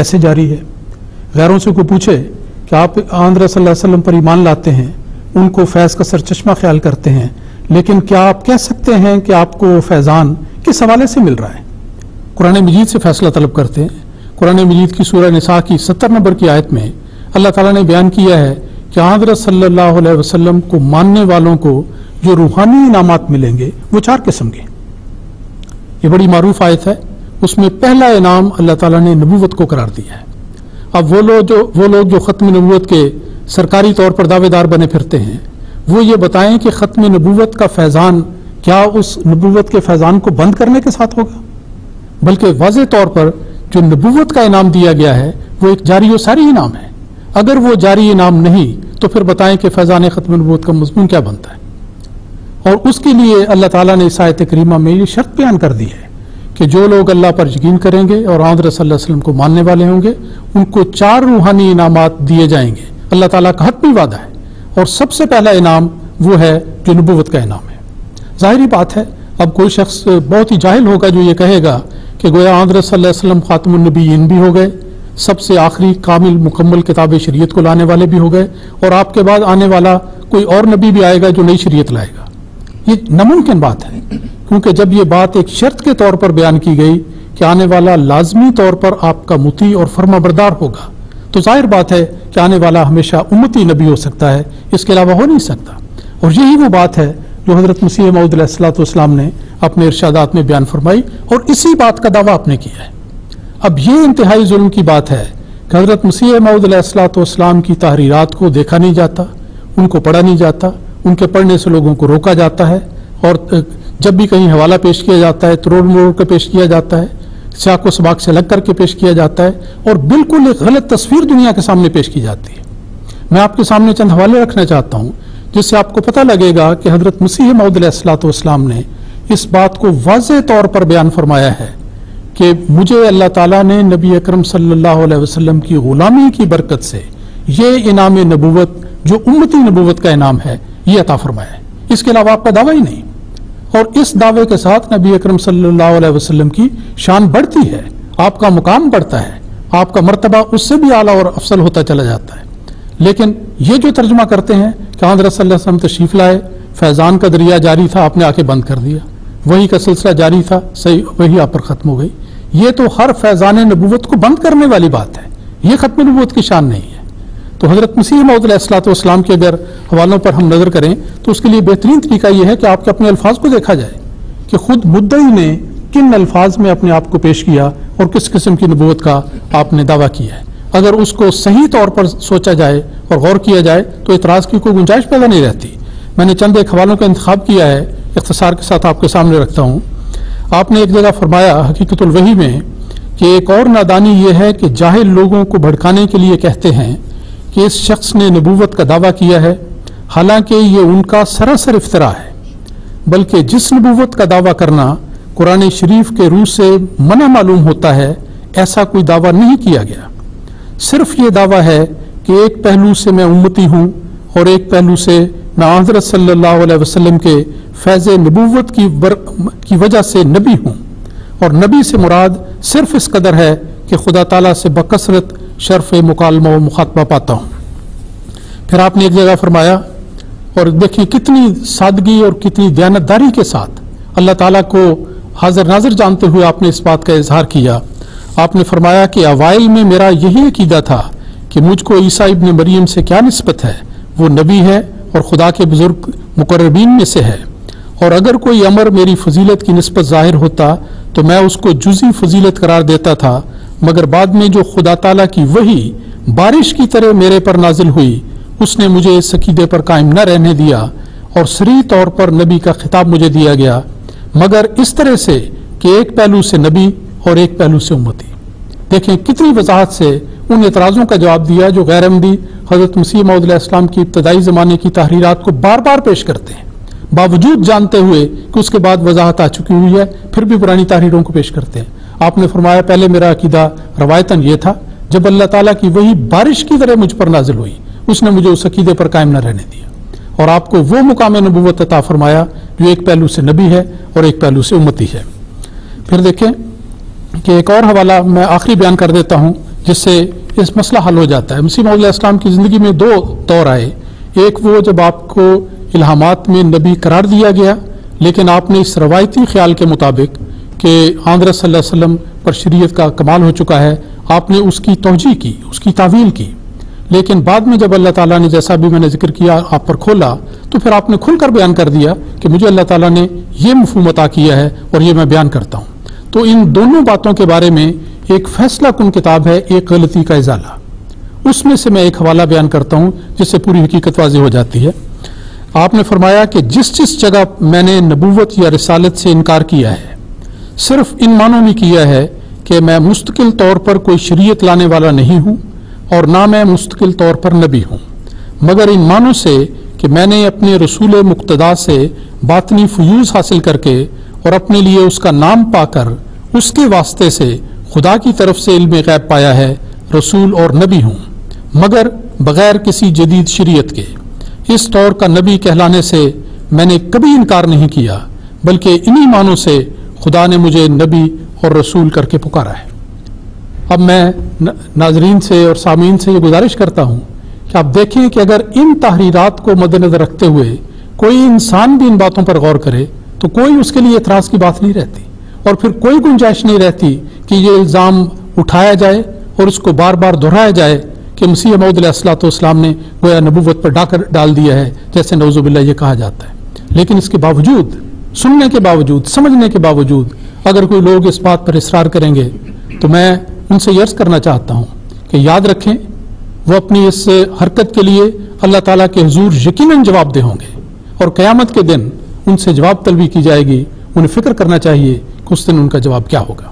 ایسے جاری ہے. غیروں سے کوئی پوچھے کہ آپ آن رسول اللہ صلی اللہ علیہ وسلم پر ایمان لاتے ہیں, ان کو فیض کا سرچشمہ خیال کرتے ہیں, لیکن کیا آپ کہہ سکتے ہیں کہ آپ کو فیضان کس حوالے سے مل رہا ہے؟ قرآن مجید سے فیصلہ طلب کرتے ہیں. قرآن مجید کی سورہ نساء کی 70 نمبر کی آیت میں اللہ تعالیٰ نے بیان کیا ہے کہ حضرت صلی اللہ علیہ وسلم کو ماننے والوں کو جو روحانی انعامات ملیں گے وہ 4 قسم کے. یہ بڑی معروف آیت ہے. اس میں پہلا انعام اللہ تعالیٰ نے نبوت کو قرار دیا ہے. اب وہ لوگ جو ختم نبوت کے سرکاری طور پر دعوے دار بنے پھرتے ہیں, وہ یہ بتائیں کہ ختم نبوت کا فیضان کیا اس نبوت کے فیضان کو بند کرنے کے ساتھ ہوگا, بلکہ واضح طور پر جو نبوت کا انعام دیا گیا ہے وہ ایک جاری و ساری انعام ہے. اگر وہ جاری انعام نہیں تو پھر بتائیں کہ فیضان ختم نبوت کا مضمون کیا بنتا ہے. اور اس کے لیے اللہ تعالیٰ نے اس آیت کریمہ میں یہ شرط بیان کر دی ہے کہ جو لوگ اللہ پر یقین کریں گے اور حضرت صلی اللہ علیہ وسلم کو ماننے والے ہوں گے, ان کو 4 روحانی انعامات دیے جائیں گے. اللہ تعالیٰ کا حتمی وعدہ ہے, اور سب سے پہلا انعام وہ ہے جو نبوت کا انعام ہے. ظاہری بات ہے, اب کوئی شخص بہت ہی جاہل ہوگا جو یہ کہے گا کہ گویا حضرت صلی اللہ علیہ وسلم خاتم النبیین بھی ہو گئے, سب سے آخری کامل مکمل کتاب شریعت کو لانے والے بھی ہو گئے, اور آپ کے بعد آنے والا کوئی اور نبی بھی آئے گا جو نئی شریعت لائے گا. یہ ناممکن بات ہے, کیونکہ جب یہ بات ایک شرط کے طور پر بیان کی گئی کہ آنے والا لازمی طور پر آپ کا مطیع اور فرما بردار ہوگا, تو ظاہر بات ہے کہ آنے والا ہمیشہ امتی نبی ہو سکتا ہے, اس کے علاوہ ہو نہیں سکتا. اور یہی وہ بات ہے جو حضرت مسیح موعود علیہ الصلوۃ والسلام نے اپنے ارشادات میں بیان فرمائی, اور اسی بات کا دعویٰ آپ نے کیا ہے. اب یہ انتہائی ظلم کی بات ہے کہ حضرت مسیح موعود علیہ الصلوۃ والسلام کی تحریرات کو دیکھا نہیں جاتا, ان کو پڑھا نہیں جاتا, ان کے پڑھنے سے لوگوں کو روکا جاتا ہے, اور جب بھی کہیں حوالہ پیش کیا جاتا ہے تروڑ مروڑ کر پیش کیا جاتا ہے, سیاق و سباق سے لگ کر کے پیش کیا جاتا ہے, اور بالکل ایک غلط تصویر دنیا کے سامنے پیش کی جاتی ہے. میں آپ کے سامنے چند حوالے رکھنا چاہتا ہوں جس سے آپ کو پتہ لگے گا کہ حضرت مسیح موعود علیہ الصلوۃ والسلام نے اس بات کو واضح طور پر بیان فرمایا ہے کہ مجھے اللہ تعالیٰ نے نبی اکرم صلی اللہ علیہ وسلم کی غلامی کی برکت سے یہ انعام نبوت جو امتی نبوت کا انعام ہے یہ عطا فرمایا ہے. اس کے علاوہ آپ کا دعویٰ ہی نہیں. اور اس دعوے کے ساتھ نبی اکرم صلی اللہ علیہ وسلم کی شان بڑھتی ہے, آپ کا مقام بڑھتا ہے, آپ کا مرتبہ اس سے بھی اعلیٰ اور افضل ہوتا چلا جاتا ہے. لیکن یہ جو ترجمہ کرتے ہیں کہ حضرت صلی اللہ علیہ وسلم تشریف لائے, فیضان کا دریا جاری تھا, آپ نے آ کے بند کر دیا, وہی کا سلسلہ جاری تھا, صحیح وہی آپ پر ختم ہو گئی, یہ تو ہر فیضان نبوت کو بند کرنے والی بات ہے, یہ ختم نبوت کی شان نہیں ہے. تو حضرت مسیح موعود علیہ الصلوۃ والسلام کے اگر حوالوں پر ہم نظر کریں تو اس کے لیے بہترین طریقہ یہ ہے کہ آپ کے اپنے الفاظ کو دیکھا جائے کہ خود مدعی نے کن الفاظ میں اپنے آپ کو پیش کیا اور کس قسم کی نبوت کا آپ نے دعویٰ کیا ہے. اگر اس کو صحیح طور پر سوچا جائے اور غور کیا جائے تو اعتراض کی کوئی گنجائش پیدا نہیں رہتی. میں نے چند ایک حوالوں کا انتخاب کیا ہے, اختصار کے ساتھ آپ کے سامنے رکھتا ہوں. آپ نے ایک جگہ فرمایا حقیقت الوحی میں کہ ایک اور نادانی یہ ہے کہ جاہل لوگوں کو بھڑکانے کے لیے کہتے ہیں کہ اس شخص نے نبوت کا دعویٰ کیا ہے, حالانکہ یہ ان کا سراسر افتراء ہے, بلکہ جس نبوت کا دعویٰ کرنا قرآن شریف کے روح سے منع معلوم ہوتا ہے ایسا کوئی دعویٰ نہیں کیا گیا. صرف یہ دعویٰ ہے کہ ایک پہلو سے میں امتی ہوں اور ایک پہلو سے میں حضرت صلی اللہ علیہ وسلم کے فیض نبوت کی وجہ سے نبی ہوں, اور نبی سے مراد صرف اس قدر ہے کہ خدا تعالیٰ سے بکثرت شرف مکالمہ و مخاطبہ پاتا ہوں. پھر آپ نے ایک جگہ فرمایا, اور دیکھیں کتنی سادگی اور کتنی دیانتداری کے ساتھ اللہ تعالیٰ کو حاضر ناظر جانتے ہوئے آپ نے اس بات کا اظہار کیا. آپ نے فرمایا کہ اوائل میں میرا یہی عقیدہ تھا کہ مجھ کو عیسیٰ ابن مریم سے کیا نسبت ہے, وہ نبی ہے اور خدا کے بزرگ مقربین میں سے ہے, اور اگر کوئی امر میری فضیلت کی نسبت ظاہر ہوتا تو میں اس کو جزئی فضیلت قرار دیتا تھا, مگر بعد میں جو خدا تعالیٰ کی وحی بارش کی طرح میرے پر نازل ہوئی اس نے مجھے اس عقیدے پر قائم نہ رہنے دیا, اور صریح طور پر نبی کا خطاب مجھے دیا گیا, مگر اس طرح سے کہ ایک پہلو سے نبی اور ایک پہلو سے امتی. دیکھیں کتنی وضاحت سے ان اعتراضوں کا جواب دیا جو غیر عمدی حضرت مسیح موعود علیہ السلام کی ابتدائی زمانے کی تحریرات کو بار بار پیش کرتے ہیں, باوجود جانتے ہوئے کہ اس کے بعد وضاحت آ چکی ہوئی ہے, پھر بھی پرانی تحریروں کو پیش کرتے ہیں. آپ نے فرمایا پہلے میرا عقیدہ روایتاً یہ تھا, جب اللہ تعالیٰ کی وہی بارش کی طرح مجھ پر نازل ہوئی اس نے مجھے اس عقیدے پر قائم نہ رہنے دیا, اور آپ کو وہ مقام نبوت عطا فرمایا جو ایک پہلو سے نبی ہے اور ایک پہلو سے امتی ہے. پھر دیکھیں کہ ایک اور حوالہ میں آخری بیان کر دیتا ہوں جس سے اس مسئلہ حل ہو جاتا ہے۔ مسیح موعود علیہ السلام کی زندگی میں دو دور آئے، ایک وہ جب آپ کو الہامات میں نبی قرار دیا گیا، لیکن آپ نے اس روایتی خیال کے مطابق کہ آن صلی اللہ علیہ وسلم پر شریعت کا کمال ہو چکا ہے، آپ نے اس کی توجیہ کی، اس کی تعویل کی، لیکن بعد میں جب اللہ تعالیٰ نے جیسا بھی میں نے ذکر کیا آپ پر کھولا تو پھر آپ نے کھل کر بیان کر دیا کہ مجھے اللہ تعالیٰ نے یہ مفہوم عطا کیا ہے اور یہ میں بیان کرتا ہوں۔ تو ان دونوں باتوں کے بارے میں ایک فیصلہ کن کتاب ہے ایک غلطی کا ازالہ، اس میں سے میں ایک حوالہ بیان کرتا ہوں جس سے پوری حقیقت واضح ہو جاتی ہے۔ آپ نے فرمایا کہ جس جگہ میں نے نبوت یا رسالت سے انکار کیا ہے صرف ان معنوں میں کیا ہے کہ میں مستقل طور پر کوئی شریعت لانے والا نہیں ہوں اور نہ میں مستقل طور پر نبی ہوں، مگر ان معنوں سے کہ میں نے اپنے رسول مقتدا سے باطنی فیوز حاصل کر کے اور اپنے لیے اس کا نام پا کر اس کے واسطے سے خدا کی طرف سے علم غیب پایا ہے، رسول اور نبی ہوں، مگر بغیر کسی جدید شریعت کے۔ اس طور کا نبی کہلانے سے میں نے کبھی انکار نہیں کیا، بلکہ انہی معنوں سے خدا نے مجھے نبی اور رسول کر کے پکارا ہے۔ اب میں ناظرین سے اور سامعین سے یہ گزارش کرتا ہوں کہ آپ دیکھیں کہ اگر ان تحریرات کو مد نظر رکھتے ہوئے کوئی انسان بھی ان باتوں پر غور کرے تو کوئی اس کے لیے اعتراض کی بات نہیں رہتی، اور پھر کوئی گنجائش نہیں رہتی کہ یہ الزام اٹھایا جائے اور اس کو بار بار دہرایا جائے کہ مسیح موعود علیہ السلام نے گویا نبوت پر ڈال دیا ہے، جیسے نعوذ باللہ یہ کہا جاتا ہے۔ لیکن اس کے باوجود، سننے کے باوجود، سمجھنے کے باوجود اگر کوئی لوگ اس بات پر اصرار کریں گے تو میں ان سے یہ عرض کرنا چاہتا ہوں کہ یاد رکھیں وہ اپنی اس حرکت کے لیے اللہ تعالیٰ کے حضور یقیناً جواب دہ ہوں گے، اور قیامت کے دن ان سے جواب طلبی کی جائے گی۔ انہیں فکر کرنا چاہیے کہ اس دن ان کا جواب کیا ہوگا۔